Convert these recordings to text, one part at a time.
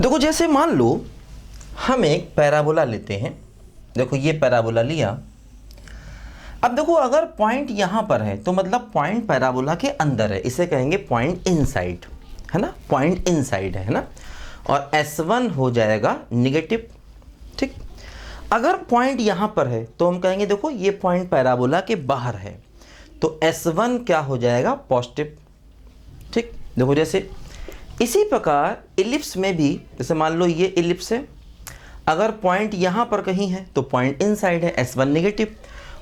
देखो जैसे मान लो हम एक पैराबोला लेते हैं। देखो ये पैराबोला लिया। अब देखो अगर पॉइंट यहाँ पर है तो मतलब पॉइंट पैराबोला के अंदर है, इसे कहेंगे पॉइंट इनसाइड, है ना, पॉइंट इनसाइड है ना। और S1 हो जाएगा निगेटिव। ठीक, अगर पॉइंट यहाँ पर है तो हम कहेंगे देखो ये पॉइंट पैराबोला के बाहर है, तो S1 क्या हो जाएगा, पॉजिटिव। ठीक, देखो जैसे इसी प्रकार इलिप्स में भी, जैसे मान लो ये इलिप्स है, अगर पॉइंट यहाँ पर कहीं है तो पॉइंट इनसाइड है, S1 नेगेटिव,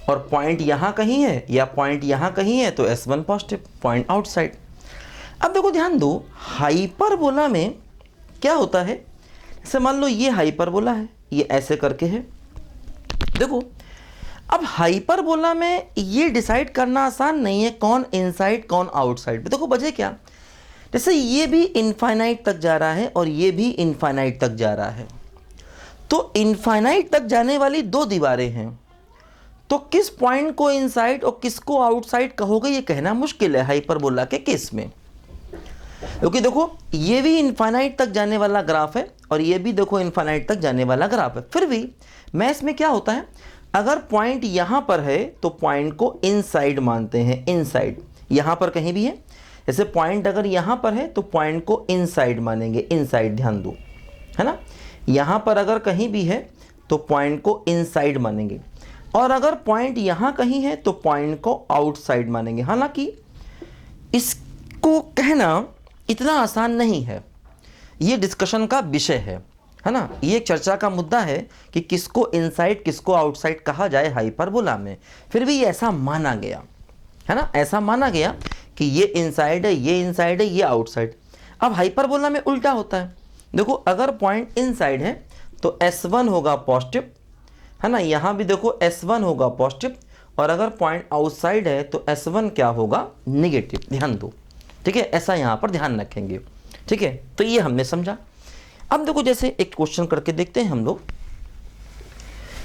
और पॉइंट यहाँ कहीं है या पॉइंट यहाँ कहीं है तो S1 पॉजिटिव, पॉइंट आउटसाइड। अब देखो ध्यान दो, हाइपरबोला में क्या होता है, जैसे मान लो ये हाइपरबोला है, ये ऐसे करके है। देखो अब हाइपरबोला में ये डिसाइड करना आसान नहीं है कौन इनसाइड कौन आउटसाइड। देखो वजह क्या, जैसे ये भी इनफाइनाइट तक जा रहा है और ये भी इनफाइनाइट तक जा रहा है, तो इनफाइनाइट तक जाने वाली दो दीवारें हैं, तो किस पॉइंट को इनसाइड और किसको आउटसाइड कहोगे ये कहना मुश्किल है हाइपरबोला के केस में। क्योंकि देखो ये भी इनफाइनाइट तक जाने वाला ग्राफ है और ये भी देखो इनफाइनाइट तक जाने वाला ग्राफ है। फिर भी मैथ्स में क्या होता है, अगर पॉइंट यहाँ पर है तो पॉइंट को इनसाइड मानते हैं, इनसाइड। यहाँ पर कहीं भी है, जैसे पॉइंट अगर यहाँ पर है तो पॉइंट को इनसाइड मानेंगे, इनसाइड, ध्यान दो, है ना। यहाँ पर अगर कहीं भी है तो पॉइंट को इनसाइड मानेंगे, और अगर पॉइंट यहाँ कहीं है तो पॉइंट को आउटसाइड मानेंगे। हालांकि इसको कहना इतना आसान नहीं है, ये डिस्कशन का विषय है ना, ये एक चर्चा का मुद्दा है कि किसको इनसाइड किसको आउटसाइड कहा जाए हाइपरबोला में। फिर भी ऐसा माना गया, है ना, ऐसा माना गया कि ये इनसाइड है, ये इनसाइड है, ये आउटसाइड। अब हाइपरबोला में उल्टा होता है। देखो अगर पॉइंट इनसाइड है तो S1 होगा पॉजिटिव, है ना, यहाँ भी देखो S1 होगा पॉजिटिव, और अगर पॉइंट आउटसाइड है तो S1 क्या होगा, निगेटिव। ध्यान दो, ठीक है, ऐसा यहाँ पर ध्यान रखेंगे। ठीक है, तो ये हमने समझा। अब देखो जैसे एक क्वेश्चन करके देखते हैं हम लोग।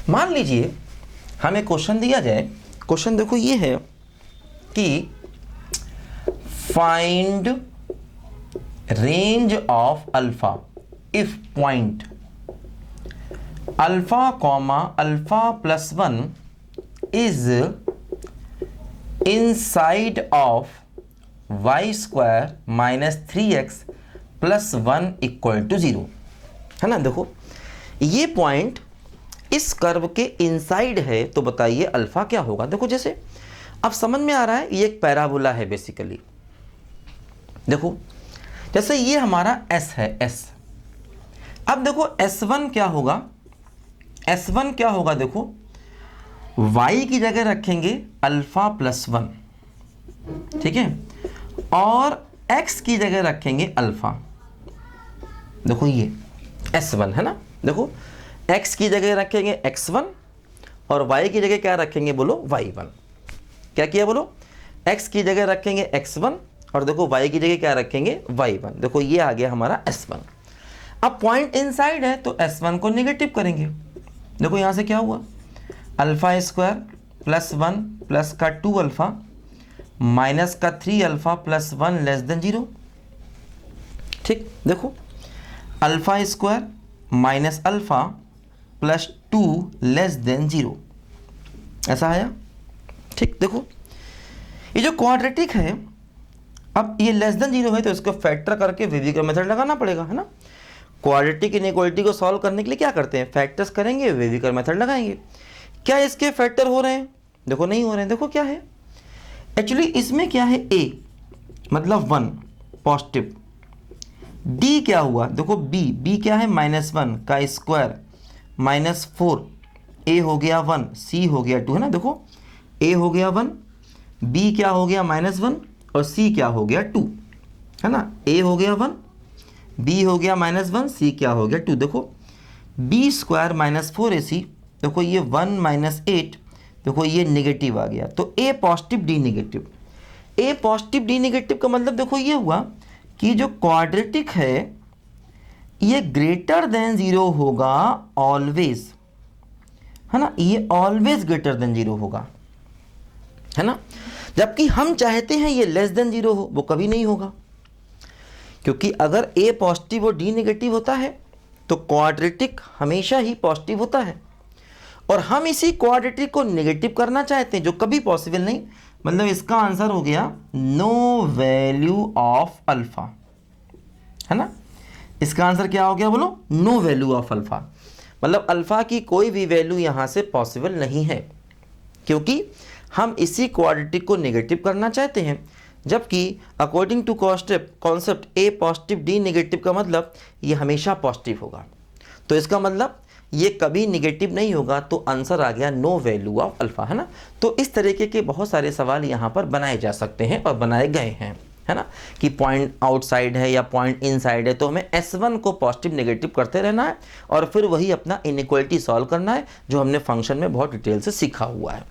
मान लीजिए हमें क्वेश्चन दिया जाए, क्वेश्चन देखो ये है कि find range of alpha if point alpha comma alpha plus 1 is inside of y square minus 3x plus 1 equal to 0, है ना। देखो ये पॉइंट इस कर्व के इनसाइड है, तो बताइए अल्फा क्या होगा। देखो जैसे अब समझ में आ रहा है, ये एक पैराबोला है बेसिकली। देखो जैसे ये हमारा S है, S। अब देखो S1 क्या होगा, S1 क्या होगा, देखो y की जगह रखेंगे अल्फा प्लस 1, ठीक है, और x की जगह रखेंगे अल्फा। देखो ये S1 है ना, देखो x की जगह रखेंगे x1 और y की जगह क्या रखेंगे, बोलो y1। क्या किया बोलो, x की जगह रखेंगे x1 और देखो y की जगह क्या रखेंगे, y1। देखो ये आ गया हमारा S1। अब पॉइंट इनसाइड है तो S1 को नेगेटिव करेंगे। देखो यहाँ से क्या हुआ, अल्फा स्क्वायर प्लस 1 प्लस का 2 अल्फा माइनस का 3 अल्फा प्लस 1 लेस देन 0। ठीक, देखो alpha square minus alpha plus 2 less than 0, ऐसा आया। ठीक, देखो ये जो क्वाड्रेटिक है, अब ये लेस देन 0 है तो इसको फैक्टर करके विधि का मेथड लगाना पड़ेगा, है ना। क्वाड्रेटिक इनइक्वालिटी को सॉल्व करने के लिए क्या करते हैं, फैक्टर्स करेंगे, वेविकर मेथड लगाएंगे। क्या इसके फैक्टर हो रहे हैं, देखो नहीं हो रहे हैं। देखो क्या है, एक्चुअली इसमें क्या है, a मतलब 1 पॉजिटिव, d क्या हुआ, देखो b क्या है, -1 का स्क्वायर माइनस 4, a हो गया 1, c हो गया 2, है ना। देखो a हो गया 1, b क्या हो गया -1 और c क्या हो गया 2, है ना। a हो गया 1, b हो गया -1, c क्या हो गया 2। देखो b स्क्वायर माइनस 4ac, देखो ये 1 - 8, देखो ये नेगेटिव आ गया, तो a positive d negative. a positive d negative का मतलब देखो ये हुआ कि जो क्वाड्रेटिक है ये ग्रेटर देन 0 होगा ऑलवेज, है ना, ये ऑलवेज ग्रेटर देन 0 होगा, है ना। जबकि हम चाहते हैं ये लेस देन 0 हो, वो कभी नहीं होगा। क्योंकि अगर a पॉजिटिव और d नेगेटिव होता है तो क्वाड्रेटिक हमेशा ही पॉजिटिव होता है, और हम इसी क्वाड्रेटिक को नेगेटिव करना चाहते हैं जो कभी पॉसिबल नहीं। मतलब इसका आंसर हो गया नो वैल्यू ऑफ अल्फा, है ना। इसका आंसर क्या हो गया बोलो, नो वैल्यू ऑफ अल्फा। मतलब अल्फा की कोई भी वैल्यू यहाँ से पॉसिबल नहीं है, क्योंकि हम इसी क्वाड्रेटिक को नेगेटिव करना चाहते हैं, जबकि according to concept A positive D negative का मतलब ये हमेशा पॉजिटिव होगा। तो इसका मतलब ये कभी नेगेटिव नहीं होगा, तो आंसर आ गया नो वैल्यू ऑफ अल्फा, है ना। तो इस तरीके के बहुत सारे सवाल यहाँ पर बनाए जा सकते हैं और बनाए गए हैं, है ना, कि पॉइंट आउटसाइड है या पॉइंट इनसाइड है, तो हमें S1 को पॉजिटिव नेगेटिव करते रहना है और फिर वही अपना इनइक्वालिटी सॉल्व करना है जो हमने फंक्शन में बहुत डिटेल से सीखा हुआ है,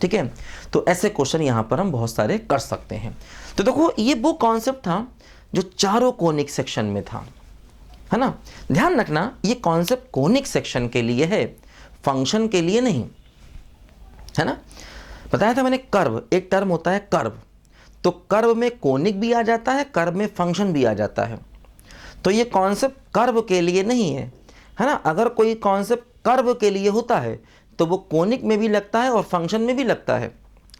ठीक है। तो ऐसे क्वेश्चन यहाँ पर हम बहुत सारे कर सकते हैं। तो देखो ये वो कॉन्सेप्ट था जो चारों कोनिक सेक्शन में था, है ना। ध्यान रखना ये कॉन्सेप्ट कोनिक सेक्शन के लिए है, फंक्शन के लिए नहीं, है ना। बताया था मैंने कर्व, एक टर्म होता है कर्व, तो कर्व में कोनिक भी आ जाता है, कर्व में फंक्शन भी आ जाता है। तो ये कॉन्सेप्ट कर्व के लिए नहीं है, है ना। अगर कोई कॉन्सेप्ट कर्व के लिए होता है तो वो कोनिक में भी लगता है और फंक्शन में भी लगता है,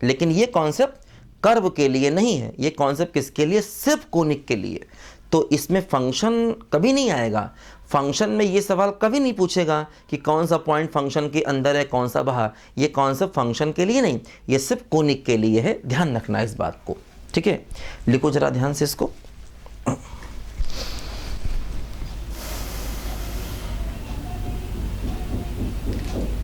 लेकिन ये कॉन्सेप्ट कर्व के लिए नहीं है। ये कॉन्सेप्ट किसके लिए, सिर्फ कोनिक के लिए। तो इसमें फंक्शन कभी नहीं आएगा, फंक्शन में ये सवाल कभी नहीं पूछेगा कि कौन सा पॉइंट फंक्शन के अंदर है कौन सा बाहर। ये कॉन्सेप्ट फंक्शन के लिए नहीं, ये सिर्फ कोनिक के लिए है, ध्यान रखना इस बात को, ठीक है। लिखो जरा ध्यान से इसको।